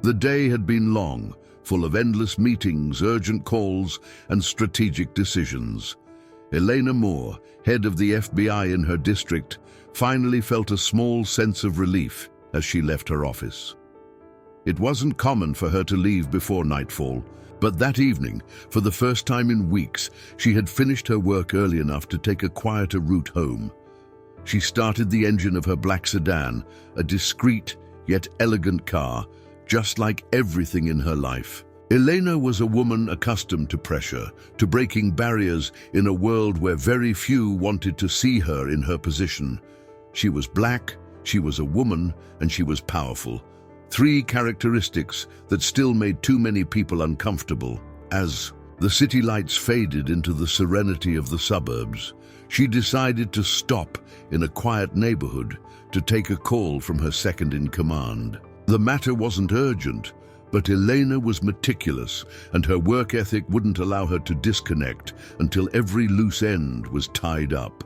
The day had been long, full of endless meetings, urgent calls, and strategic decisions. Elena Moore, head of the FBI in her district, finally felt a small sense of relief as she left her office. It wasn't common for her to leave before nightfall, but that evening, for the first time in weeks, she had finished her work early enough to take a quieter route home. She started the engine of her black sedan, a discreet yet elegant car, just like everything in her life. Elena was a woman accustomed to pressure, to breaking barriers in a world where very few wanted to see her in her position. She was black, she was a woman, and she was powerful. Three characteristics that still made too many people uncomfortable. As the city lights faded into the serenity of the suburbs, she decided to stop in a quiet neighborhood to take a call from her second-in-command. The matter wasn't urgent, but Elena was meticulous, and her work ethic wouldn't allow her to disconnect until every loose end was tied up.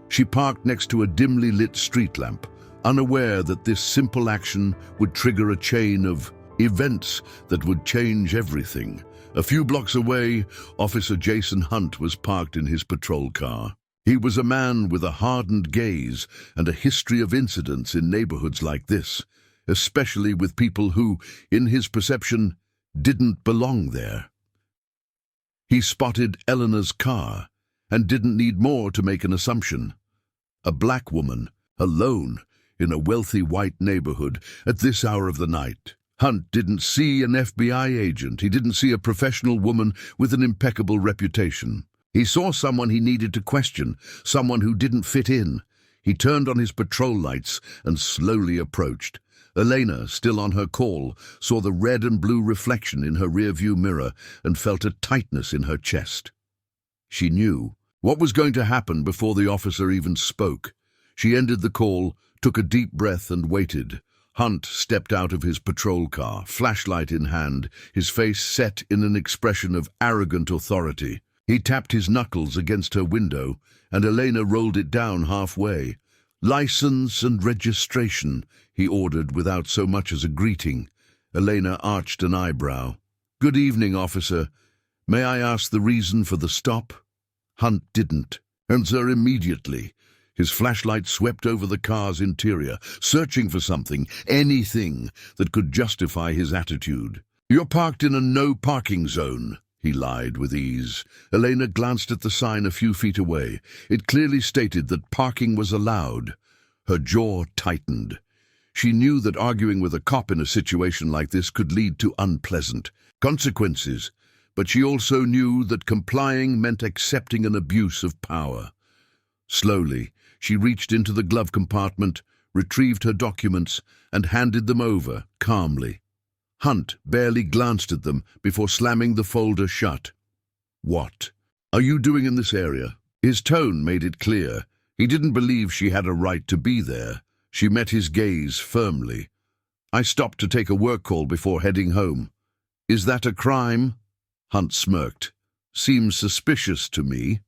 She parked next to a dimly lit street lamp, unaware that this simple action would trigger a chain of events that would change everything. A few blocks away, Officer Jason Hunt was parked in his patrol car. He was a man with a hardened gaze and a history of incidents in neighborhoods like this, especially with people who, in his perception, didn't belong there. He spotted Eleanor's car and didn't need more to make an assumption. A black woman, alone, in a wealthy white neighborhood at this hour of the night. Hunt didn't see an FBI agent. He didn't see a professional woman with an impeccable reputation. He saw someone he needed to question, someone who didn't fit in. He turned on his patrol lights and slowly approached. Elena, still on her call, saw the red and blue reflection in her rearview mirror and felt a tightness in her chest. She knew what was going to happen before the officer even spoke. She ended the call, took a deep breath and waited. Hunt stepped out of his patrol car, flashlight in hand, his face set in an expression of arrogant authority. He tapped his knuckles against her window, and Elena rolled it down halfway. "License and registration," he ordered without so much as a greeting. Elena arched an eyebrow. "Good evening, officer. May I ask the reason for the stop?" Hunt didn't answer immediately. His flashlight swept over the car's interior, searching for something, anything, that could justify his attitude. "You're parked in a no-parking zone," he lied with ease. Elena glanced at the sign a few feet away. It clearly stated that parking was allowed. Her jaw tightened. She knew that arguing with a cop in a situation like this could lead to unpleasant consequences, but she also knew that complying meant accepting an abuse of power. Slowly, she reached into the glove compartment, retrieved her documents, and handed them over, calmly. Hunt barely glanced at them before slamming the folder shut. "What are you doing in this area?" His tone made it clear. He didn't believe she had a right to be there. She met his gaze firmly. "I stopped to take a work call before heading home." "Is that a crime?" Hunt smirked. "Seems suspicious to me."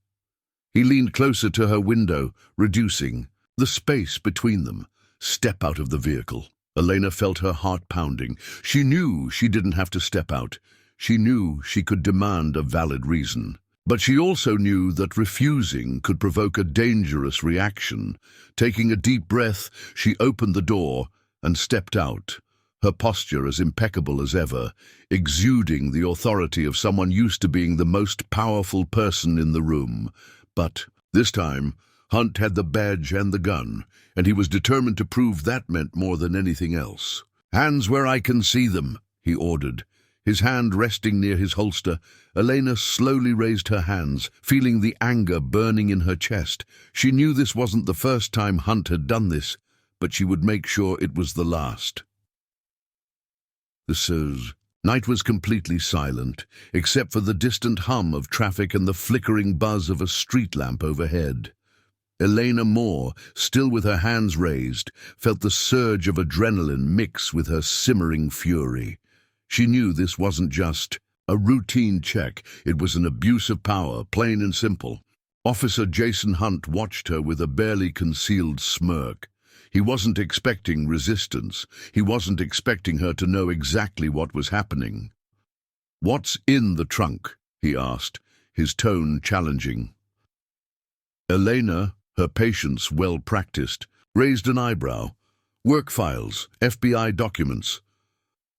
He leaned closer to her window, reducing the space between them. "Step out of the vehicle." Elena felt her heart pounding. She knew she didn't have to step out. She knew she could demand a valid reason. But she also knew that refusing could provoke a dangerous reaction. Taking a deep breath, she opened the door and stepped out, her posture as impeccable as ever, exuding the authority of someone used to being the most powerful person in the room. But this time, Hunt had the badge and the gun, and he was determined to prove that meant more than anything else. "Hands where I can see them," he ordered. His hand resting near his holster, Elena slowly raised her hands, feeling the anger burning in her chest. She knew this wasn't the first time Hunt had done this, but she would make sure it was the last. Night was completely silent, except for the distant hum of traffic and the flickering buzz of a street lamp overhead. Elena Moore, still with her hands raised, felt the surge of adrenaline mix with her simmering fury. She knew this wasn't just a routine check. It was an abuse of power, plain and simple. Officer Jason Hunt watched her with a barely concealed smirk. He wasn't expecting resistance. He wasn't expecting her to know exactly what was happening. "What's in the trunk?" he asked, his tone challenging. Elena, her patience well practiced, raised an eyebrow. "Work files, FBI documents."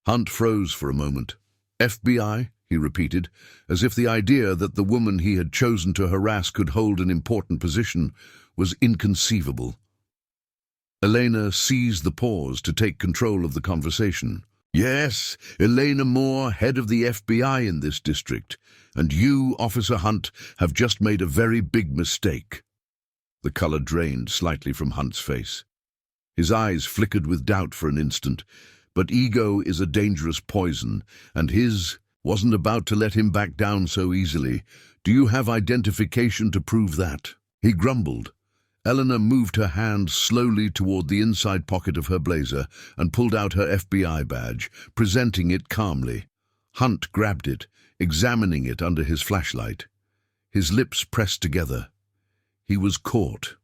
Hunt froze for a moment. "FBI?" he repeated, as if the idea that the woman he had chosen to harass could hold an important position was inconceivable. Elena seized the pause to take control of the conversation. "Yes, Elena Moore, head of the FBI in this district, and you, Officer Hunt, have just made a very big mistake." The color drained slightly from Hunt's face. His eyes flickered with doubt for an instant, but ego is a dangerous poison, and his wasn't about to let him back down so easily. "Do you have identification to prove that?" he grumbled. Eleanor moved her hand slowly toward the inside pocket of her blazer and pulled out her FBI badge, presenting it calmly. Hunt grabbed it, examining it under his flashlight. His lips pressed together. He was caught.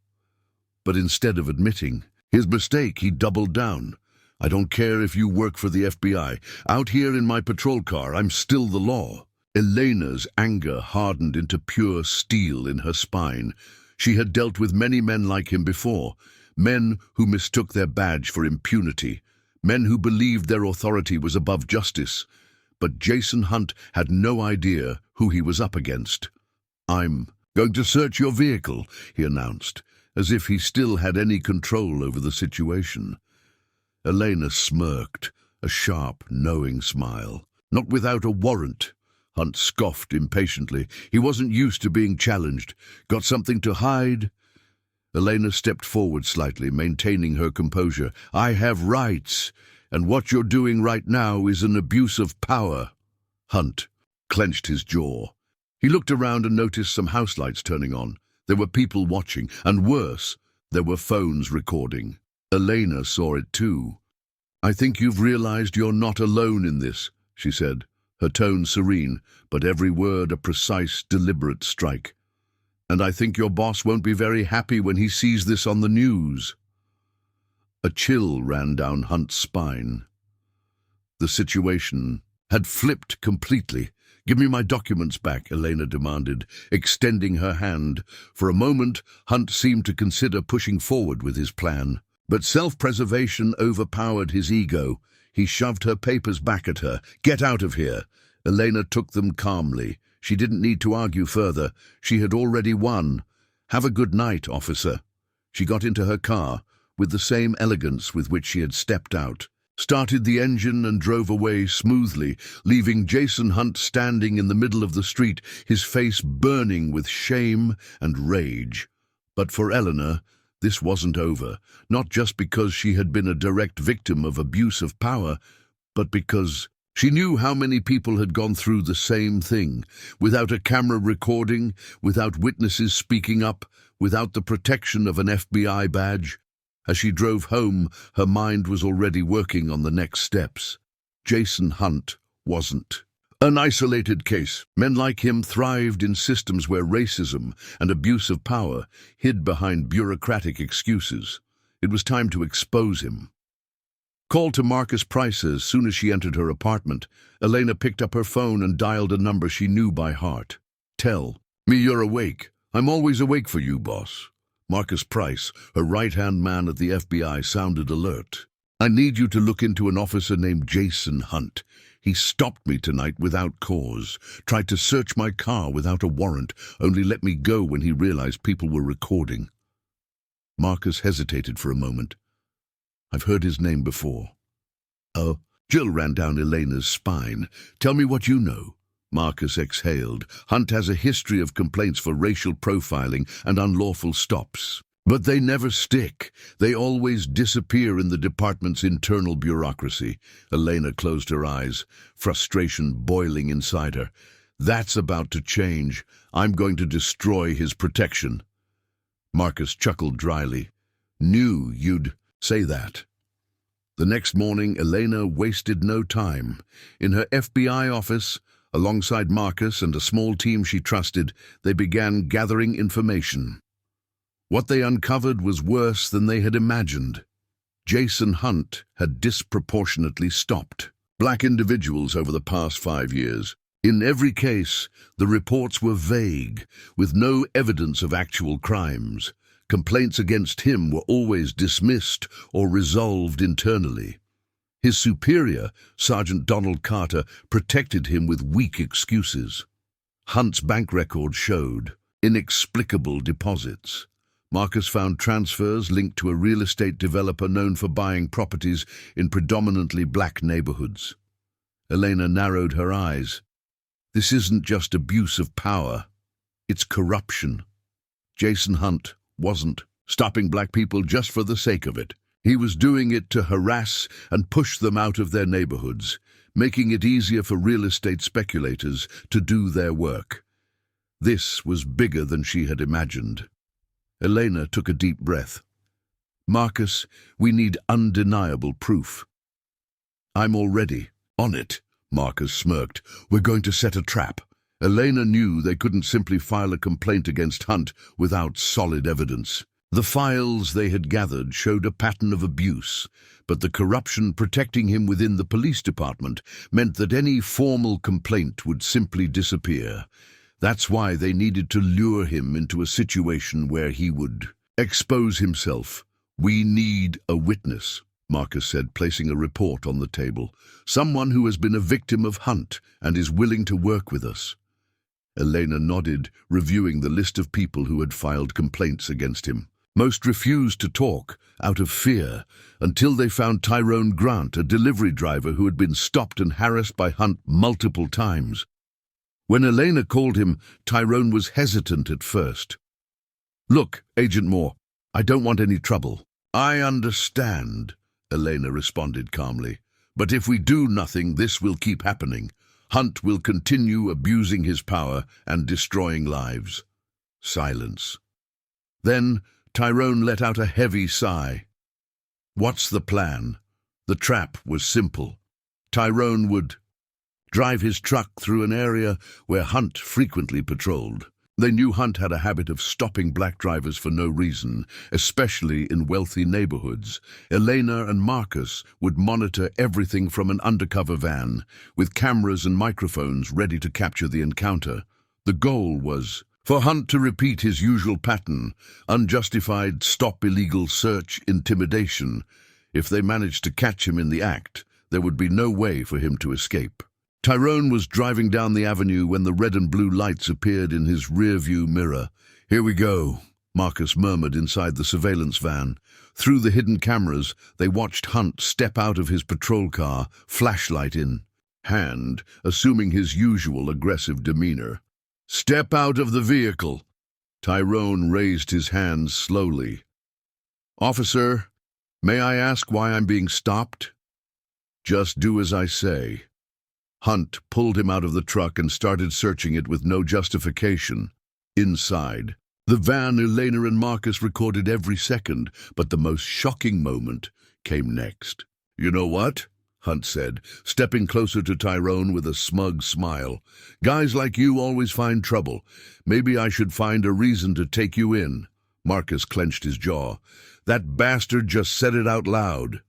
But instead of admitting his mistake, he doubled down. "I don't care if you work for the FBI. Out here in my patrol car, I'm still the law." Elena's anger hardened into pure steel in her spine. She had dealt with many men like him before, men who mistook their badge for impunity, men who believed their authority was above justice. But Jason Hunt had no idea who he was up against. "I'm going to search your vehicle," he announced, as if he still had any control over the situation. Elena smirked, a sharp, knowing smile. "Not without a warrant." Hunt scoffed impatiently. He wasn't used to being challenged. "Got something to hide?" Elena stepped forward slightly, maintaining her composure. "I have rights, and what you're doing right now is an abuse of power." Hunt clenched his jaw. He looked around and noticed some house lights turning on. There were people watching, and worse, there were phones recording. Elena saw it too. "I think you've realized you're not alone in this," she said, her tone serene, but every word a precise, deliberate strike. "And I think your boss won't be very happy when he sees this on the news." A chill ran down Hunt's spine. The situation had flipped completely. "Give me my documents back," Elena demanded, extending her hand. For a moment, Hunt seemed to consider pushing forward with his plan. But self-preservation overpowered his ego. He shoved her papers back at her. "Get out of here." Elena took them calmly. She didn't need to argue further. She had already won. "Have a good night, officer." She got into her car, with the same elegance with which she had stepped out, started the engine and drove away smoothly, leaving Jason Hunt standing in the middle of the street, his face burning with shame and rage. But for Eleanor, this wasn't over, not just because she had been a direct victim of abuse of power, but because she knew how many people had gone through the same thing, without a camera recording, without witnesses speaking up, without the protection of an FBI badge. As she drove home, her mind was already working on the next steps. Jason Hunt wasn't an isolated case. Men like him thrived in systems where racism and abuse of power hid behind bureaucratic excuses. It was time to expose him. Called to Marcus Price as soon as she entered her apartment, Elena picked up her phone and dialed a number she knew by heart. "Tell me you're awake. I'm always awake for you, boss." Marcus Price, her right-hand man at the FBI, sounded alert. "I need you to look into an officer named Jason Hunt. He stopped me tonight without cause, tried to search my car without a warrant, only let me go when he realized people were recording." Marcus hesitated for a moment. "I've heard his name before." "Oh." Jill ran down Elena's spine. "Tell me what you know." Marcus exhaled. "Hunt has a history of complaints for racial profiling and unlawful stops. But they never stick. They always disappear in the department's internal bureaucracy." Elena closed her eyes, frustration boiling inside her. "That's about to change. I'm going to destroy his protection." Marcus chuckled dryly. "Knew you'd say that." The next morning, Elena wasted no time. In her FBI office, alongside Marcus and a small team she trusted, they began gathering information. What they uncovered was worse than they had imagined. Jason Hunt had disproportionately stopped black individuals over the past 5 years. In every case, the reports were vague, with no evidence of actual crimes. Complaints against him were always dismissed or resolved internally. His superior, Sergeant Donald Carter, protected him with weak excuses. Hunt's bank record showed inexplicable deposits. Marcus found transfers linked to a real estate developer known for buying properties in predominantly black neighborhoods. Elena narrowed her eyes. This isn't just abuse of power, it's corruption. Jason Hunt wasn't stopping black people just for the sake of it. He was doing it to harass and push them out of their neighborhoods, making it easier for real estate speculators to do their work. This was bigger than she had imagined. Elena took a deep breath. Marcus, we need undeniable proof. I'm already on it, Marcus smirked. We're going to set a trap. Elena knew they couldn't simply file a complaint against Hunt without solid evidence. The files they had gathered showed a pattern of abuse, but the corruption protecting him within the police department meant that any formal complaint would simply disappear. That's why they needed to lure him into a situation where he would expose himself. We need a witness, Marcus said, placing a report on the table. Someone who has been a victim of Hunt and is willing to work with us. Elena nodded, reviewing the list of people who had filed complaints against him. Most refused to talk, out of fear, until they found Tyrone Grant, a delivery driver who had been stopped and harassed by Hunt multiple times. When Elena called him, Tyrone was hesitant at first. Look, Agent Moore, I don't want any trouble. I understand, Elena responded calmly. But if we do nothing, this will keep happening. Hunt will continue abusing his power and destroying lives. Silence. Then Tyrone let out a heavy sigh. What's the plan? The trap was simple. Tyrone would drive his truck through an area where Hunt frequently patrolled. They knew Hunt had a habit of stopping black drivers for no reason, especially in wealthy neighborhoods. Elena and Marcus would monitor everything from an undercover van, with cameras and microphones ready to capture the encounter. The goal was for Hunt to repeat his usual pattern, unjustified stop illegal search intimidation. If they managed to catch him in the act, there would be no way for him to escape. Tyrone was driving down the avenue when the red and blue lights appeared in his rear-view mirror. Here we go, Marcus murmured inside the surveillance van. Through the hidden cameras, they watched Hunt step out of his patrol car, flashlight in hand, assuming his usual aggressive demeanor. Step out of the vehicle. Tyrone raised his hands slowly. Officer, may I ask why I'm being stopped? Just do as I say. Hunt pulled him out of the truck and started searching it with no justification. Inside, the van Elena and Marcus recorded every second, but the most shocking moment came next. You know what? Hunt said, stepping closer to Tyrone with a smug smile. Guys like you always find trouble. Maybe I should find a reason to take you in. Marcus clenched his jaw. That bastard just said it out loud.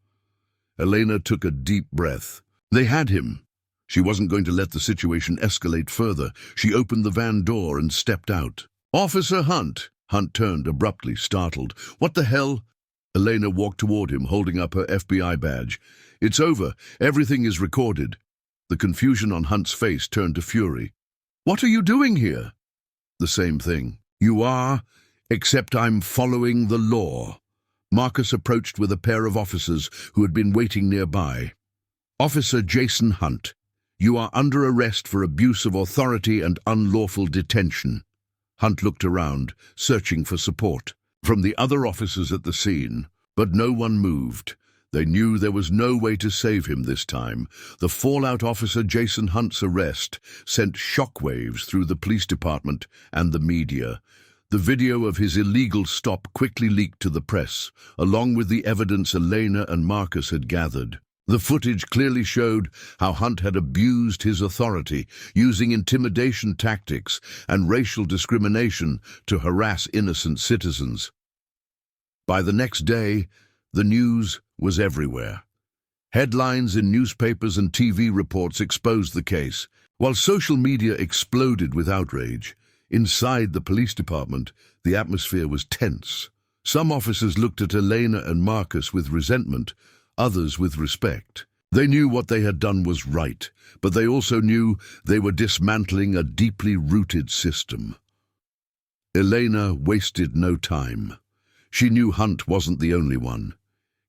Elena took a deep breath. They had him. She wasn't going to let the situation escalate further. She opened the van door and stepped out. Officer Hunt! Hunt turned abruptly, startled. What the hell? Elena walked toward him, holding up her FBI badge. It's over. Everything is recorded. The confusion on Hunt's face turned to fury. What are you doing here? The same thing. You are, except I'm following the law. Marcus approached with a pair of officers who had been waiting nearby. Officer Jason Hunt, you are under arrest for abuse of authority and unlawful detention. Hunt looked around, searching for support from the other officers at the scene, but no one moved. They knew there was no way to save him this time. The fallout officer Jason Hunt's arrest sent shockwaves through the police department and the media. The video of his illegal stop quickly leaked to the press, along with the evidence Elena and Marcus had gathered. The footage clearly showed how Hunt had abused his authority, using intimidation tactics and racial discrimination to harass innocent citizens. By the next day, the news was everywhere. Headlines in newspapers and TV reports exposed the case. While social media exploded with outrage, inside the police department, the atmosphere was tense. Some officers looked at Elena and Marcus with resentment, others with respect. They knew what they had done was right, but they also knew they were dismantling a deeply rooted system. Elena wasted no time. She knew Hunt wasn't the only one.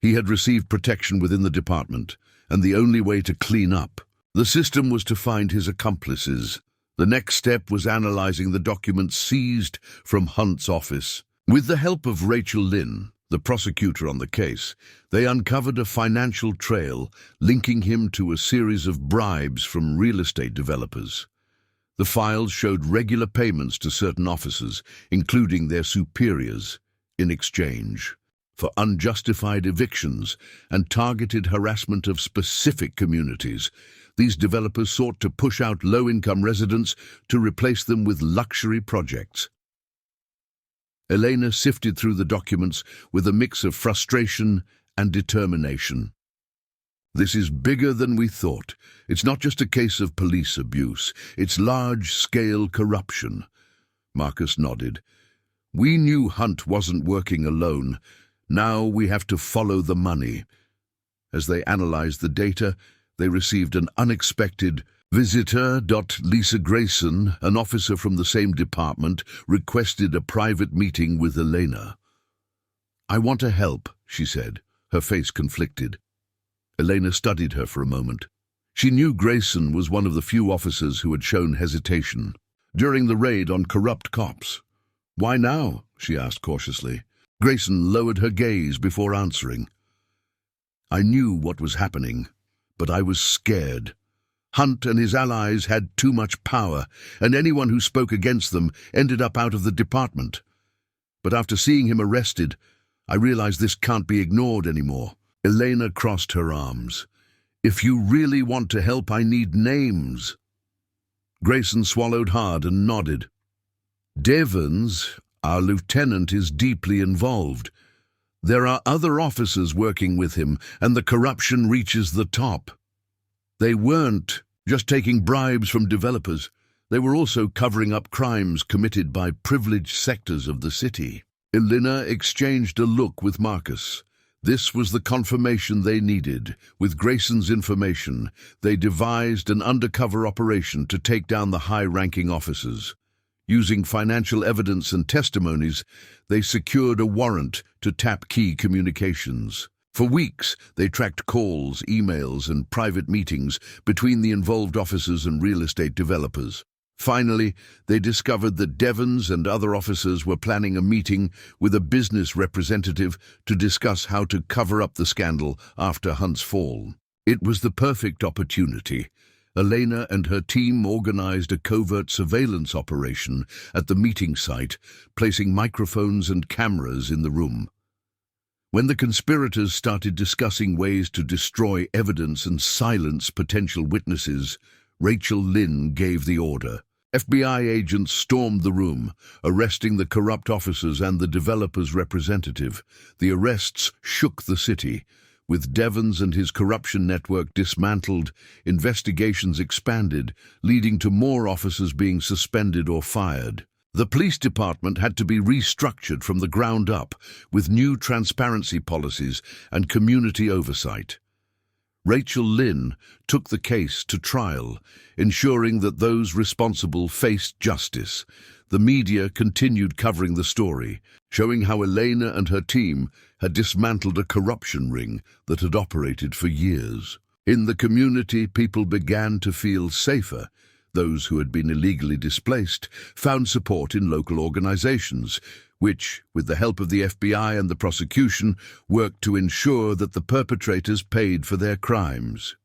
He had received protection within the department, and the only way to clean up the system was to find his accomplices. The next step was analyzing the documents seized from Hunt's office. With the help of Rachel Lynn, the prosecutor on the case, they uncovered a financial trail linking him to a series of bribes from real estate developers. The files showed regular payments to certain officers, including their superiors, in exchange for unjustified evictions and targeted harassment of specific communities. These developers sought to push out low-income residents to replace them with luxury projects. Elena sifted through the documents with a mix of frustration and determination. This is bigger than we thought. It's not just a case of police abuse. It's large-scale corruption. Marcus nodded. We knew Hunt wasn't working alone. Now we have to follow the money. As they analyzed the data, they received an unexpected visitor. Lisa Grayson, an officer from the same department, requested a private meeting with Elena. I want to help, she said, her face conflicted. Elena studied her for a moment. She knew Grayson was one of the few officers who had shown hesitation during the raid on corrupt cops. Why now? She asked cautiously. Grayson lowered her gaze before answering. I knew what was happening, but I was scared. Hunt and his allies had too much power, and anyone who spoke against them ended up out of the department. But after seeing him arrested, I realized this can't be ignored anymore. Elena crossed her arms. If you really want to help, I need names. Grayson swallowed hard and nodded. Devons, our lieutenant, is deeply involved. There are other officers working with him, and the corruption reaches the top. They weren't just taking bribes from developers. They were also covering up crimes committed by privileged sectors of the city. Elena exchanged a look with Marcus. This was the confirmation they needed. With Grayson's information, they devised an undercover operation to take down the high-ranking officers. Using financial evidence and testimonies, they secured a warrant to tap key communications. For weeks, they tracked calls, emails, and private meetings between the involved officers and real estate developers. Finally, they discovered that Devons and other officers were planning a meeting with a business representative to discuss how to cover up the scandal after Hunt's fall. It was the perfect opportunity. Elena and her team organized a covert surveillance operation at the meeting site, placing microphones and cameras in the room. When the conspirators started discussing ways to destroy evidence and silence potential witnesses, Rachel Lynn gave the order. FBI agents stormed the room, arresting the corrupt officers and the developer's representative. The arrests shook the city. With Devons and his corruption network dismantled, investigations expanded, leading to more officers being suspended or fired. The police department had to be restructured from the ground up, with new transparency policies and community oversight. Rachel Lynn took the case to trial, ensuring that those responsible faced justice. The media continued covering the story, showing how Elena and her team had dismantled a corruption ring that had operated for years. In the community, people began to feel safer. Those who had been illegally displaced found support in local organizations, which, with the help of the FBI and the prosecution, worked to ensure that the perpetrators paid for their crimes.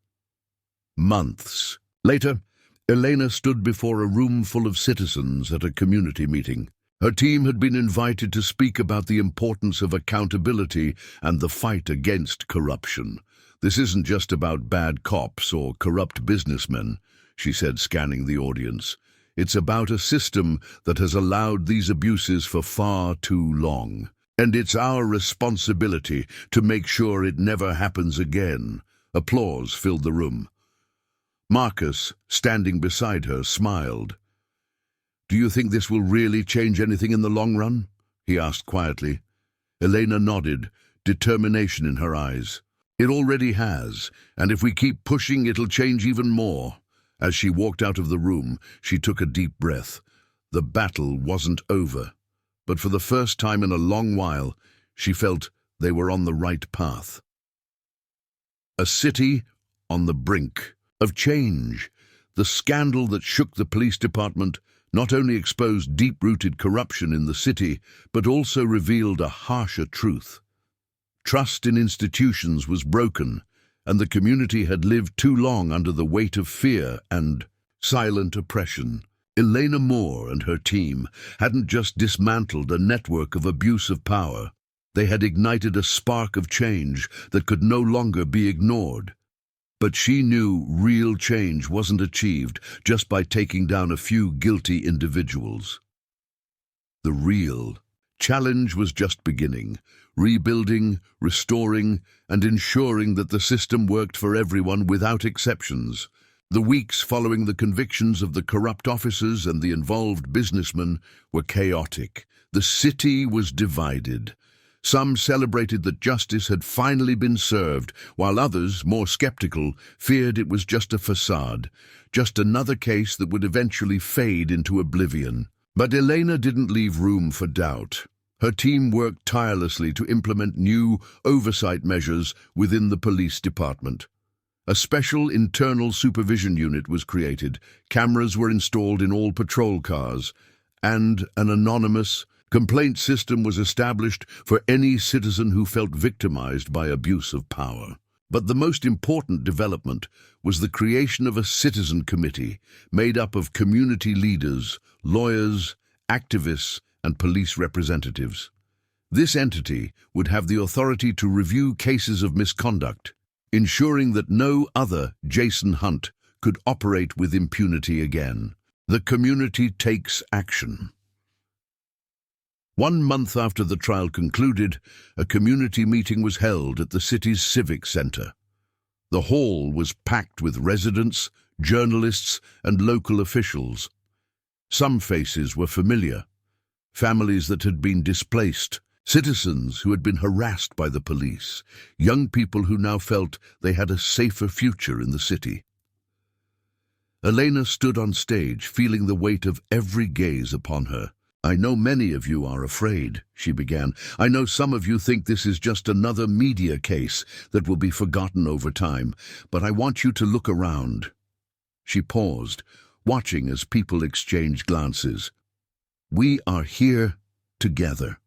Months later, Elena stood before a room full of citizens at a community meeting. Her team had been invited to speak about the importance of accountability and the fight against corruption. This isn't just about bad cops or corrupt businessmen, she said, scanning the audience. It's about a system that has allowed these abuses for far too long. And it's our responsibility to make sure it never happens again. Applause filled the room. Marcus, standing beside her, smiled. "Do you think this will really change anything in the long run?" he asked quietly. Elena nodded, determination in her eyes. "It already has, and if we keep pushing, it'll change even more." As she walked out of the room, she took a deep breath. The battle wasn't over, but for the first time in a long while, she felt they were on the right path. A city on the brink of change. The scandal that shook the police department not only exposed deep-rooted corruption in the city, but also revealed a harsher truth. Trust in institutions was broken, and the community had lived too long under the weight of fear and silent oppression. Elena Moore and her team hadn't just dismantled a network of abuse of power. They had ignited a spark of change that could no longer be ignored. But she knew real change wasn't achieved just by taking down a few guilty individuals. The real challenge was just beginning, rebuilding, restoring, and ensuring that the system worked for everyone without exceptions. The weeks following the convictions of the corrupt officers and the involved businessmen were chaotic. The city was divided. Some celebrated that justice had finally been served, while others, more skeptical, feared it was just a facade, just another case that would eventually fade into oblivion. But Elena didn't leave room for doubt. Her team worked tirelessly to implement new oversight measures within the police department. A special internal supervision unit was created, cameras were installed in all patrol cars, and an anonymous complaint system was established for any citizen who felt victimized by abuse of power. But the most important development was the creation of a citizen committee made up of community leaders, lawyers, activists, and police representatives. This entity would have the authority to review cases of misconduct, ensuring that no other Jason Hunt could operate with impunity again. The community takes action. 1 month after the trial concluded, a community meeting was held at the city's civic center. The hall was packed with residents, journalists, and local officials. Some faces were familiar: families that had been displaced, citizens who had been harassed by the police, young people who now felt they had a safer future in the city. Elena stood on stage, feeling the weight of every gaze upon her. "I know many of you are afraid," she began. "I know some of you think this is just another media case that will be forgotten over time, but I want you to look around." She paused, watching as people exchanged glances. "We are here together.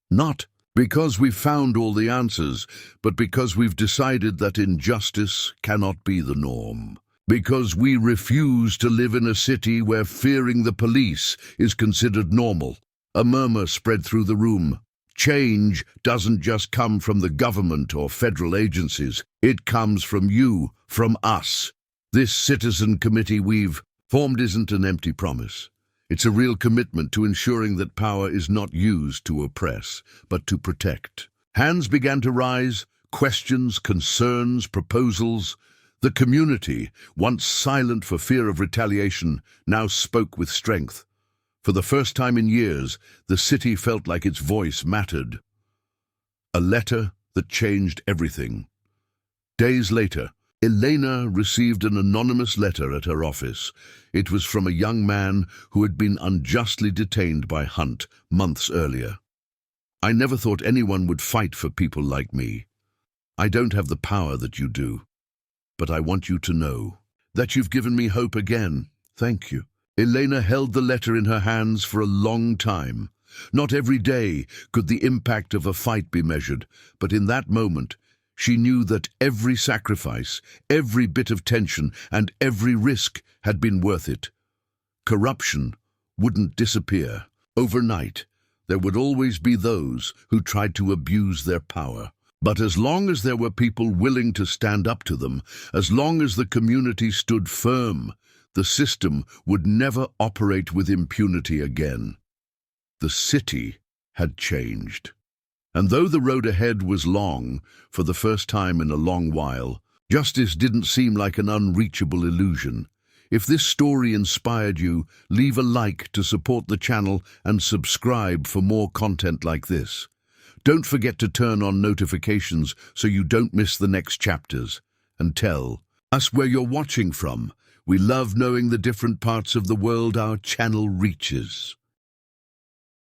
Not because we've found all the answers, but because we've decided that injustice cannot be the norm. Because we refuse to live in a city where fearing the police is considered normal." A murmur spread through the room. Change doesn't just come from the government or federal agencies. It comes from you, from us. This citizen committee we've formed isn't an empty promise. It's a real commitment to ensuring that power is not used to oppress, but to protect. Hands began to rise, questions, concerns, proposals. The community, once silent for fear of retaliation, now spoke with strength. For the first time in years, the city felt like its voice mattered. A letter that changed everything. Days later, Elena received an anonymous letter at her office. It was from a young man who had been unjustly detained by Hunt months earlier. "I never thought anyone would fight for people like me. I don't have the power that you do. But I want you to know that you've given me hope again. Thank you." Elena held the letter in her hands for a long time. Not every day could the impact of a fight be measured, but in that moment, she knew that every sacrifice, every bit of tension, and every risk had been worth it. Corruption wouldn't disappear. Overnight, there would always be those who tried to abuse their power. But as long as there were people willing to stand up to them, as long as the community stood firm, the system would never operate with impunity again. The city had changed. And though the road ahead was long, for the first time in a long while, justice didn't seem like an unreachable illusion. If this story inspired you, leave a like to support the channel and subscribe for more content like this. Don't forget to turn on notifications so you don't miss the next chapters. And tell us where you're watching from. We love knowing the different parts of the world our channel reaches.